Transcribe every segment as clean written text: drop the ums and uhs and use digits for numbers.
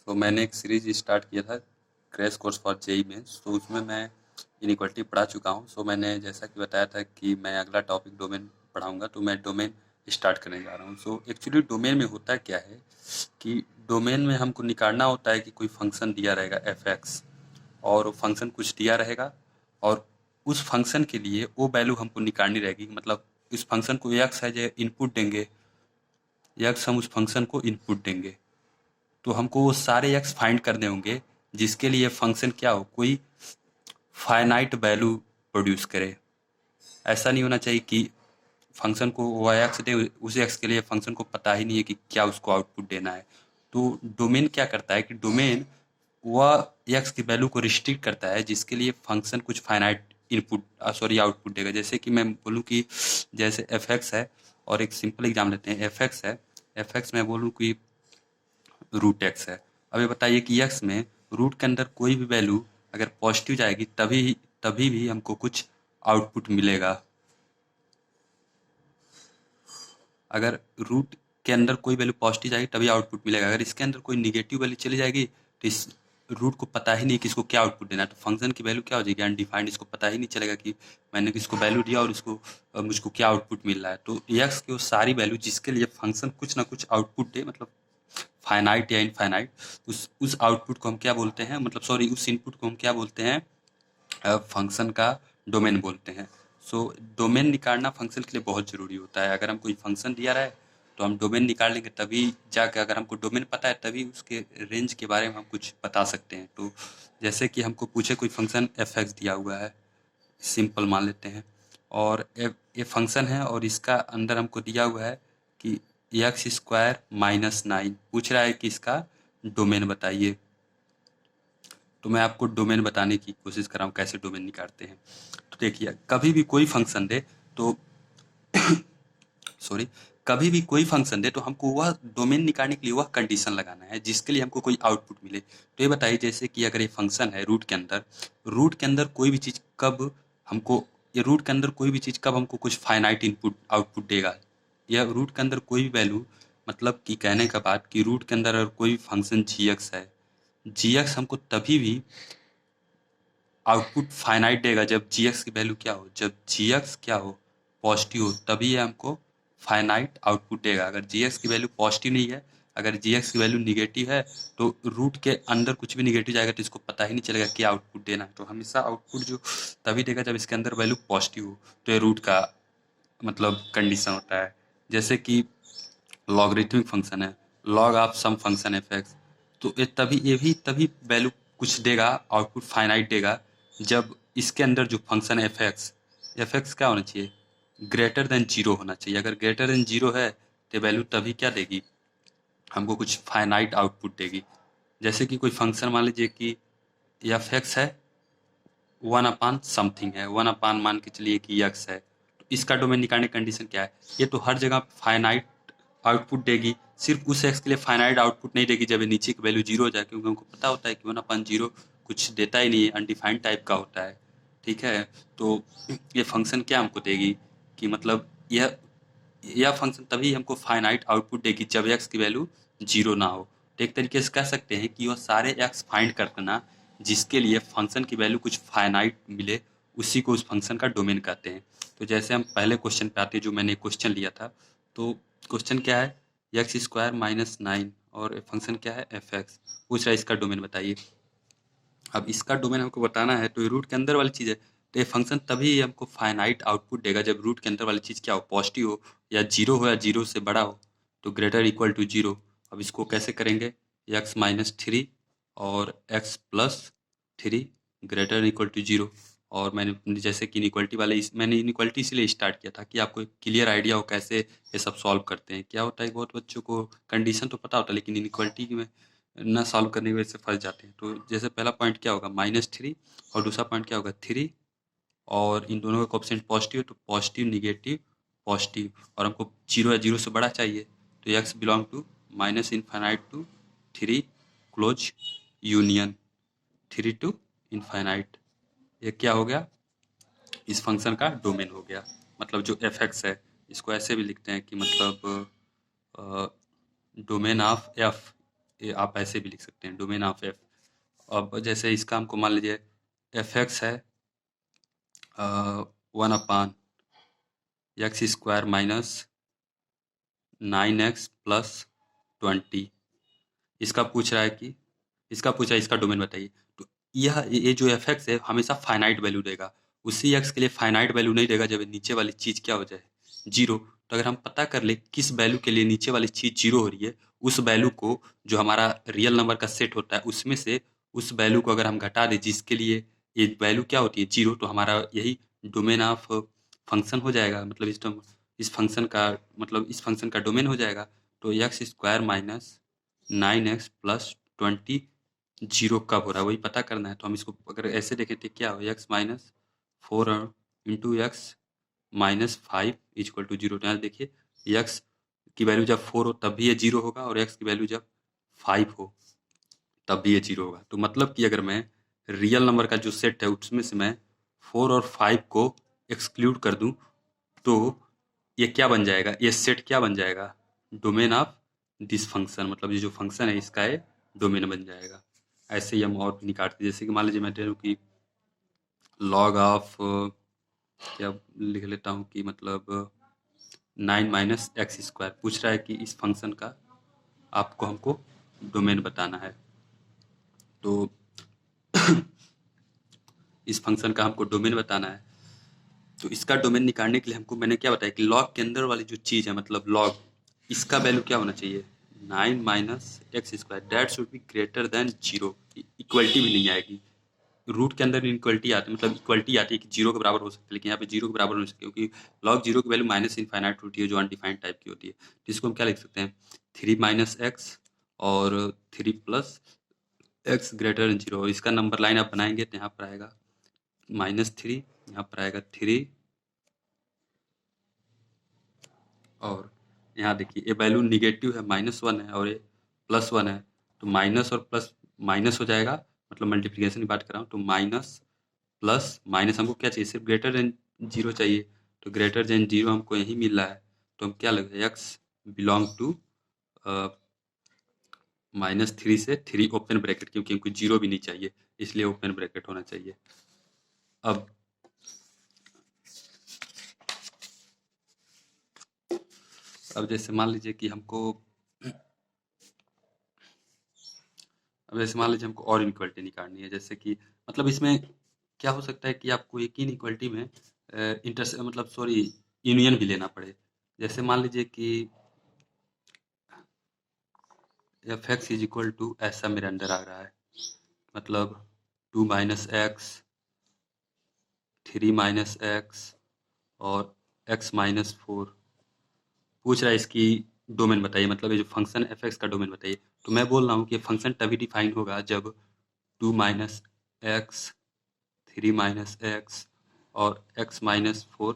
मैंने एक series start किया था क्रैश कोर्स फॉर जेई में। उसमें मैं इनइक्वालिटी पढ़ा चुका हूँ। मैंने जैसा कि बताया था कि मैं अगला टॉपिक डोमेन पढ़ाऊंगा, तो मैं डोमेन स्टार्ट करने जा रहा हूँ। एक्चुअली डोमेन में होता क्या है कि डोमेन में हमको निकालना होता है कि कोई फंक्शन दिया रहेगा एफ एक्स, और फंक्शन कुछ दिया रहेगा, और उस फंक्शन के लिए वो वैल्यू हमको निकालनी रहेगी। मतलब इस फंक्शन को एक्स है जो इनपुट देंगे, एक्स हम उस फंक्शन को इनपुट देंगे, तो हमको वो सारे एक्स फाइंड करने होंगे जिसके लिए फंक्शन क्या हो, कोई फाइनाइट वैल्यू प्रोड्यूस करे। ऐसा नहीं होना चाहिए कि फंक्शन को वाई एक्स दे, उस एक्स के लिए फंक्शन को पता ही नहीं है कि क्या उसको आउटपुट देना है। तो डोमेन क्या करता है कि डोमेन वह एक्स की वैल्यू को रिस्ट्रिक्ट करता है जिसके लिए फंक्शन कुछ फाइनाइट इनपुट आउटपुट देगा। जैसे कि मैं बोलूँ कि जैसे एफ एक्स है, और एक सिंपल एग्जाम लेते हैं, एफ एक्स है, एफ एक्स मैं बोलूँ कि रूट एक्स है। अब ये बताइए कि एक्स में रूट के अंदर कोई भी वैल्यू अगर पॉजिटिव जाएगी तभी तभी भी हमको कुछ आउटपुट मिलेगा। अगर रूट के अंदर कोई वैल्यू पॉजिटिव जाएगी तभी आउटपुट मिलेगा। अगर इसके अंदर कोई निगेटिव वैल्यू चली जाएगी तो इस रूट को पता ही नहीं कि इसको क्या आउटपुट देना है, तो फंक्शन की वैल्यू क्या हो जाएगी, अनडिफाइंड। इसको पता ही नहीं चलेगा कि मैंने इसको वैल्यू दिया और इसको मुझको क्या आउटपुट मिल रहा है। तो एक्स की वो सारी वैल्यू जिसके लिए फंक्शन कुछ ना कुछ आउटपुट दे, मतलब फाइनाइट या इनफाइनाइट, उस आउटपुट को हम क्या बोलते हैं, मतलब सॉरी, उस इनपुट को हम क्या बोलते हैं, फंक्शन का डोमेन बोलते हैं। डोमेन निकालना फंक्शन के लिए बहुत ज़रूरी होता है। अगर हम कोई फंक्शन दिया रहा है तो हम डोमेन निकाल लेंगे, तभी जाके अगर हमको डोमेन पता है तभी उसके रेंज के बारे में हम कुछ बता सकते हैं। तो जैसे कि हमको पूछे कोई फंक्शन एफ एक्स दिया हुआ है, सिंपल मान लेते हैं, और ये फंक्शन है और इसका अंदर हमको दिया हुआ है कि एक्स स्क्वायर माइनस 9 पूछ रहा है कि इसका डोमेन बताइए। तो मैं आपको डोमेन बताने की कोशिश कर रहा हूँ कैसे डोमेन निकालते हैं। तो देखिए, कभी भी कोई फंक्शन दे तो सॉरी, कभी भी कोई फंक्शन दे तो हमको वह डोमेन निकालने के लिए वह कंडीशन लगाना है जिसके लिए हमको कोई आउटपुट मिले। तो ये बताइए, जैसे कि अगर ये फंक्शन है रूट के अंदर कोई भी चीज़ कब हमको, ये रूट के अंदर कोई भी चीज़ कब हमको कुछ फाइनाइट इनपुट आउटपुट देगा, या रूट के अंदर कोई भी वैल्यू, मतलब कि कहने का बात कि रूट के अंदर अगर कोई फंक्शन जी एक्स है, जी एक्स हमको तभी भी आउटपुट फाइनाइट देगा जब जी एक्स की वैल्यू क्या हो, जब जी एक्स क्या हो, पॉजिटिव हो, तभी ये हमको फाइनाइट आउटपुट देगा। अगर जी एक्स की वैल्यू पॉजिटिव नहीं है, अगर जी एक्स की वैल्यू निगेटिव है, तो रूट के अंदर कुछ भी निगेटिव जाएगा तो इसको पता ही नहीं चलेगा क्या आउटपुट देना है। तो हमेशा आउटपुट जो तभी देगा जब इसके अंदर वैल्यू पॉजिटिव हो। तो ये रूट का मतलब कंडीशन होता है। जैसे कि लॉगरिथमिक फंक्शन है, log of some function f x, तो ये भी तभी वैल्यू कुछ देगा, आउटपुट फाइनाइट देगा, जब इसके अंदर जो फंक्शन है एफ एक्स क्या होना चाहिए, ग्रेटर देन जीरो होना चाहिए। अगर ग्रेटर देन जीरो है तो वैल्यू तभी क्या देगी, हमको कुछ फाइनाइट आउटपुट देगी। जैसे कि कोई फंक्शन मान लीजिए कि एफ एक्स है, वन अपान समथिंग है, वन अपान मान के चलिए कि एक्स है, तो इसका डोमेन निकालने की कंडीशन क्या है, ये तो हर जगह फाइनाइट आउटपुट देगी, सिर्फ उस एक्स के लिए फाइनाइट आउटपुट नहीं देगी जब ये नीचे की वैल्यू जीरो हो जाए, क्योंकि हमको पता होता है कि वन अपान जीरो कुछ देता ही नहीं है, अनडिफाइंड टाइप का होता है। ठीक है, तो ये फंक्शन क्या हमको देगी कि मतलब यह फंक्शन तभी हमको फाइनाइट आउटपुट देगी जब एक्स की वैल्यू जीरो ना हो। तो एक तरीके से कह सकते हैं कि वह सारे एक्स फाइंड करना जिसके लिए फंक्शन की वैल्यू कुछ फाइनाइट मिले, उसी को उस फंक्शन का डोमेन कहते हैं। तो जैसे हम पहले क्वेश्चन पे आते हैं, जो मैंने क्वेश्चन लिया था, तो क्वेश्चन क्या है, एक्स स्क्वायर माइनस 9, और फंक्शन क्या है एफ एक्स, पूछ रहा है इसका डोमेन बताइए। अब इसका डोमेन हमको बताना है तो ये रूट के अंदर वाली चीज़ है, तो ये फंक्शन तभी हमको फाइनाइट आउटपुट देगा जब रूट के अंदर वाली चीज़ क्या हो, पॉजिटिव हो, या जीरो हो, या जीरो से बड़ा हो, तो ग्रेटर इक्वल टू जीरो। अब इसको कैसे करेंगे, एक्स माइनस 3 और x plus 3 greater equal to zero. और मैंने जैसे कि इनइक्वलिटी मैंने इनइक्वलिटी इसलिए स्टार्ट किया था कि आपको एक क्लियर आइडिया हो कैसे ये सब सॉल्व करते हैं। क्या होता है, बहुत बच्चों को कंडीशन तो पता होता है लेकिन इनइक्वलिटी में ना सॉल्व करने की वजह से फंस जाते हैं। तो जैसे पहला पॉइंट क्या होगा, -3, और दूसरा पॉइंट क्या होगा, 3, और इन दोनों का कोएफिशिएंट पॉजिटिव है तो पॉजिटिव निगेटिव पॉजिटिव, और हमको जीरो या जीरो से बड़ा चाहिए, तो x belong to minus infinite to 3 close union 3 to infinite. ये क्या हो गया, इस फंक्शन का डोमेन हो गया। मतलब जो एफ एक्स है, इसको ऐसे भी लिखते हैं कि मतलब डोमेन ऑफ एफ, ये आप ऐसे भी लिख सकते हैं, डोमेन ऑफ एफ। अब जैसे इसका हमको मान लीजिए एफ एक्स है 1/x² माइनस 9x+20। इसका पूछ रहा है कि इसका डोमेन बताइए। तो ये जो एफ एक्स है हमेशा फाइनाइट वैल्यू देगा, उसी एक्स के लिए फाइनाइट वैल्यू नहीं देगा जब नीचे वाली चीज क्या हो जाए, जीरो। तो अगर हम पता कर ले किस वैल्यू के लिए नीचे वाली चीज जीरो हो रही है, उस वैल्यू को जो हमारा रियल नंबर का सेट होता है उसमें से उस वैल्यू को अगर हम घटा दें जिसके लिए ये वैल्यू क्या होती है जीरो, तो हमारा यही डोमेन ऑफ फंक्शन हो जाएगा। मतलब इस फंक्शन का इस फंक्शन का डोमेन हो जाएगा। तो x² माइनस 9x+20 जीरो कब हो रहा है वही पता करना है। तो हम इसको अगर ऐसे देखें तो क्या हो, x-4 into x-5 equal to zero. यहाँ देखिए x की वैल्यू जब 4 हो तब भी ये जीरो होगा, और x की वैल्यू जब 5 हो तब भी ये जीरो होगा। तो मतलब कि अगर मैं रियल नंबर का जो सेट है उसमें से मैं 4 और 5 को एक्सक्लूड कर दूं तो ये क्या बन जाएगा, ये सेट क्या बन जाएगा, डोमेन ऑफ दिस फंक्शन। मतलब ये जो फंक्शन है इसका ये डोमेन बन जाएगा। ऐसे ही हम और भी निकालते हैं, जैसे कि मान लीजिए मैं दे दूं कि लॉग ऑफ क्या लिख लेता हूँ कि मतलब 9 - x² पूछ रहा है कि इस फंक्शन का आपको हमको डोमेन बताना है। तो इस फंक्शन का हमको डोमेन बताना है। तो इसका डोमेन निकालने के लिए हमको मैंने क्या बताया कि लॉग के अंदर वाली जो चीज़ है मतलब लॉग, इसका वैल्यू क्या होना चाहिए, 9 - x², that should be greater than zero. Equality भी नहीं आएगी, रूट के अंदर इनक्वलिटी आती है, मतलब इक्वलिटी आती है कि जीरो के बराबर हो सकता है, लेकिन यहाँ पे जीरो के बराबर नहीं हो सकती क्योंकि लॉग जीरो की वैल्यू माइनस इनफाइनाइट होती है जो अनडिफाइंड टाइप की होती है। तो इसको हम क्या लिख सकते हैं, 3 - x और 3 + x ग्रेटर देन जीरो। इसका नंबर लाइन आप बनाएंगे तो यहाँ पर आएगा -3, यहाँ पर आएगा 3, और यहाँ देखिए ये वैल्यू निगेटिव है, -1 है और ये +1 है। तो माइनस और प्लस माइनस हो जाएगा, मतलब मल्टीप्लिकेशन की बात कर रहा हूँ। तो माइनस प्लस माइनस हमको क्या चाहिए, सिर्फ ग्रेटर देन जीरो चाहिए। तो ग्रेटर देन जीरो हमको यही मिल रहा है। तो हम क्या लगे, एक्स बिलोंग टू -3 से 3 ओपन ब्रैकेट, क्योंकि हमको जीरो भी नहीं चाहिए इसलिए ओपन ब्रैकेट होना चाहिए। अब जैसे मान लीजिए कि हमको हमको और इनक्वलिटी निकालनी है, जैसे कि मतलब इसमें क्या हो सकता है कि आपको एक ही इनक्वलिटी में यूनियन भी लेना पड़े। जैसे मान लीजिए कि f x is equal to ऐसा मेरे अंदर आ रहा है, मतलब 2 - x, 3 - x और x-4 पूछ रहा है इसकी डोमेन बताइए, मतलब ये जो फंक्शन एफ एक्स का डोमेन बताइए। तो मैं बोल रहा हूँ कि फंक्शन तभी डिफाइन होगा जब 2 - x, 3 - x और x-4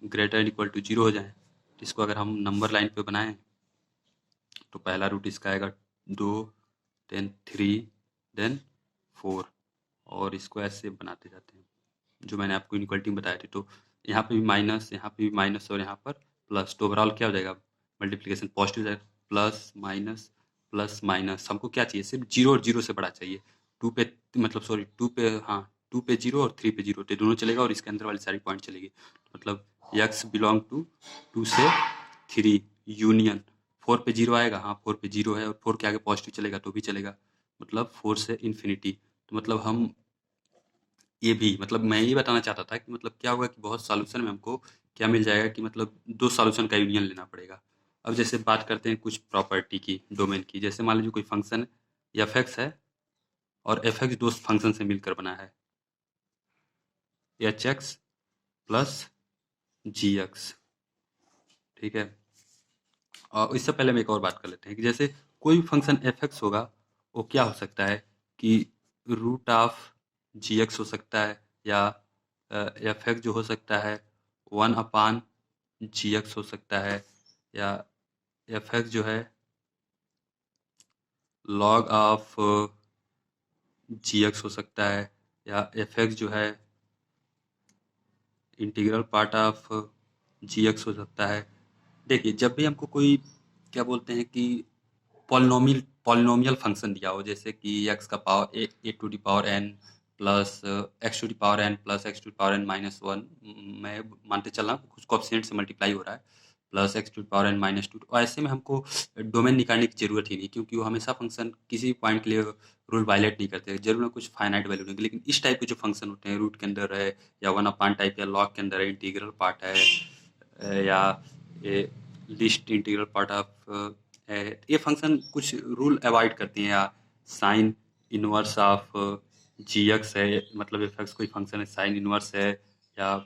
greater equal to zero हो जाए। इसको अगर हम नंबर लाइन पे बनाएं तो पहला रूट इसका आएगा 2, देन 3, देन 4, और इसको ऐसे बनाते जाते हैं जो मैंने आपको इनक्वलिटी में बताया थी। तो यहाँ पे भी माइनस, यहाँ पे भी माइनस और यहाँ पर प्लस। तो ओवरऑल क्या हो जाएगा, मल्टीप्लिकेशन पॉजिटिव जाएगा, प्लस माइनस प्लस माइनस। हमको क्या चाहिए, सिर्फ जीरो और जीरो से बड़ा चाहिए। टू पे, हाँ 2 पे जीरो और 3 पे जीरो, तो दोनों चलेगा और इसके अंदर वाली सारी पॉइंट चलेगी। मतलब x बिलोंग टू 2 से 3 यूनियन 4 पे जीरो आएगा, हाँ 4 पे जीरो है और 4 के आगे पॉजिटिव चलेगा तो भी चलेगा, मतलब 4 से इन्फिनिटी। तो मतलब हम ये भी, मतलब मैं ये बताना चाहता था कि मतलब क्या होगा कि बहुत सॉल्यूशन में हमको क्या मिल जाएगा कि मतलब दो सॉल्यूशन का यूनियन लेना पड़ेगा। अब जैसे बात करते हैं कुछ प्रॉपर्टी की, डोमेन की। जैसे मान लीजिए कोई फंक्शन एफ एक्स है और एफ एक्स दो फंक्शन से मिलकर बना है, एच एक्स प्लस जी एक्स, ठीक है। और इससे पहले हम एक और बात कर लेते हैं कि जैसे कोई भी फंक्शन एफ एक्स होगा वो क्या हो सकता है कि रूट ऑफ जी एक्स हो सकता है, या एफ एक्स जो हो सकता है 1/जी एक्स हो सकता है, या एफ एक्स जो है लॉग ऑफ जी एक्स हो सकता है, या एफ एक्स जो है integral part of g x हो सकता है। देखिए जब भी हमको कोई क्या बोलते हैं कि पॉलिनोमियल पॉलिनोमियल फंक्शन दिया हो, जैसे कि एक्स का power a to the power n plus x to the power n plus x to the power n minus one, मैं मानते चल रहा हूँ कुछ कोएफिशिएंट से मल्टीप्लाई हो रहा है, plus x to the power n minus two. तो ऐसे में हमको डोमेन निकालने की जरूरत ही नहीं, क्योंकि वो हमेशा फंक्शन किसी पॉइंट के लिए रूल वायलेट नहीं करते, जरूर कुछ फाइनाइट वैल्यू नहीं। लेकिन इस टाइप के जो फंक्शन होते हैं, रूट के अंदर है या वन अपान टाइप या लॉग के अंदर है, इंटीग्रल पार्ट है या लिस्ट इंटीग्रल पार्ट ऑफ, ये फंक्शन कुछ रूल अवॉइड करती हैं, या sine inverse of g x है, मतलब एफ एक्स कोई फंक्शन है, साइन इनवर्स है या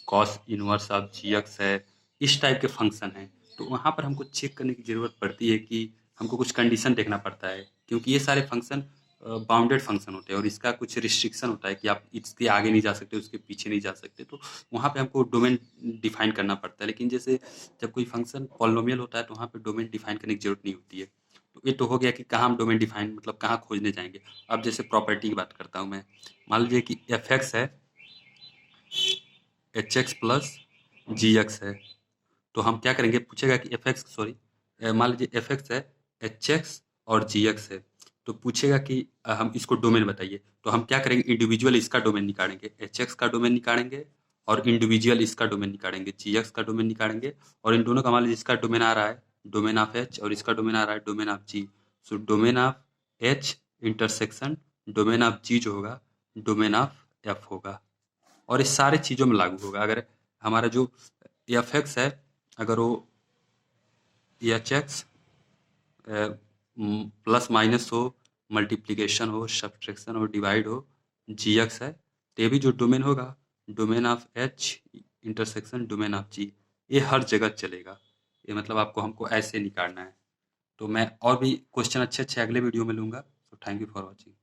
cos inverse of g x है, इस टाइप के फंक्शन हैं। तो वहाँ पर हमको चेक करने की ज़रूरत पड़ती है कि हमको कुछ कंडीशन देखना पड़ता है, क्योंकि ये सारे फंक्शन बाउंडेड फंक्शन होते हैं और इसका कुछ रिस्ट्रिक्शन होता है कि आप इसके आगे नहीं जा सकते, उसके पीछे नहीं जा सकते। तो वहाँ पे हमको डोमेन डिफाइन करना पड़ता है। लेकिन जैसे जब कोई फंक्शन पॉलिनोमियल होता है तो वहाँ पे डोमेन डिफाइन करने की जरूरत नहीं होती है। तो ये तो हो गया कि कहाँ हम डोमेन डिफाइन मतलब कहाँ खोजने जाएंगे। अब जैसे प्रॉपर्टी की बात करता हूँ मैं, मान लीजिए कि एफ एक्स है, एच एक्स प्लस जी एक्स है, तो हम क्या करेंगे, पूछेगा कि एफ एक्स सॉरी मान लीजिए एफ एक्स है, एच एक्स और जी एक्स है, तो पूछेगा कि हम इसको डोमेन बताइए। तो हम क्या करेंगे, इंडिविजुअल इसका डोमेन निकालेंगे, एच एक्स का डोमेन निकालेंगे और इंडिविजुअल इसका डोमेन निकालेंगे, जी एक्स का डोमेन निकालेंगे। और इन दोनों का मान लीजिए इसका डोमेन आ रहा है डोमेन ऑफ एच और इसका डोमेन आ रहा है domain of G. So domain of H intersection domain of G जो होगा डोमेन ऑफ एफ होगा, और इस सारे चीज़ों में लागू होगा। अगर हमारा जो एफ एक्स है, अगर वो एच एक्स प्लस माइनस हो, मल्टीप्लिकेशन हो, सब्ट्रैक्शन हो, डिवाइड हो, जी एक्स है, तो ये भी जो डोमेन होगा domain of H intersection domain of G, ये हर जगह चलेगा। ये मतलब आपको हमको ऐसे निकालना है। तो मैं और भी क्वेश्चन अच्छे अच्छे अगले वीडियो में लूँगा। तो थैंक यू फॉर वॉचिंग।